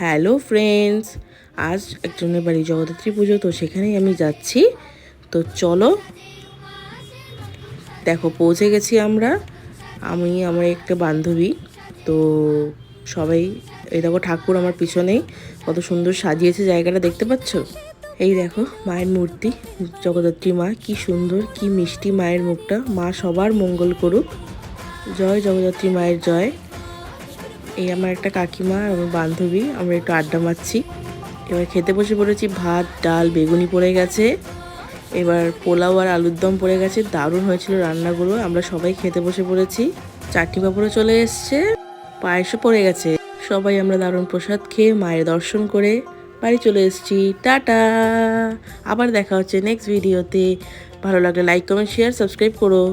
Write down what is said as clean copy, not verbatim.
Hello friends, আজ একজনের বাড়ি জগদ্ধাত্রী পুজো, তো সেখানেই আমি যাচ্ছি। তো চলো, দেখো পৌঁছে গেছি আমরা। আমি আমার একটা বান্ধবী, তো সবাই এই দেখো ঠাকুর আমার পিছনেই কত সুন্দর সাজিয়েছে জায়গাটা, দেখতে পাচ্ছ? এই দেখো মায়ের মূর্তি, জগদ্ধাত্রী মা, কি সুন্দর কি মিষ্টি মায়ের মুখটা। মা সবার মঙ্গল করুক। জয় জগদ্ধাত্রী মায়ের জয়। এই আমার একটা কাকিমা আর আমার বান্ধবী, আমরা একটু আড্ডা মারছি। এবার খেতে বসে পড়েছি। ভাত, ডাল, বেগুনি পড়ে গেছে, এবার পোলাও আর আলুর দম পড়ে গেছে। দারুণ হয়েছিল রান্নাগুলো। আমরা সবাই খেতে বসে পড়েছি। চাটনি পাঁপড়ও চলে এসছে, পায়েসও পড়ে গেছে। সবাই আমরা দারুণ প্রসাদ খেয়ে মায়ের দর্শন করে বাড়ি চলে এসেছি। টাটা, আবার দেখা হচ্ছে নেক্সট ভিডিওতে। ভালো লাগলে লাইক, কমেন্ট, শেয়ার, সাবস্ক্রাইব করো।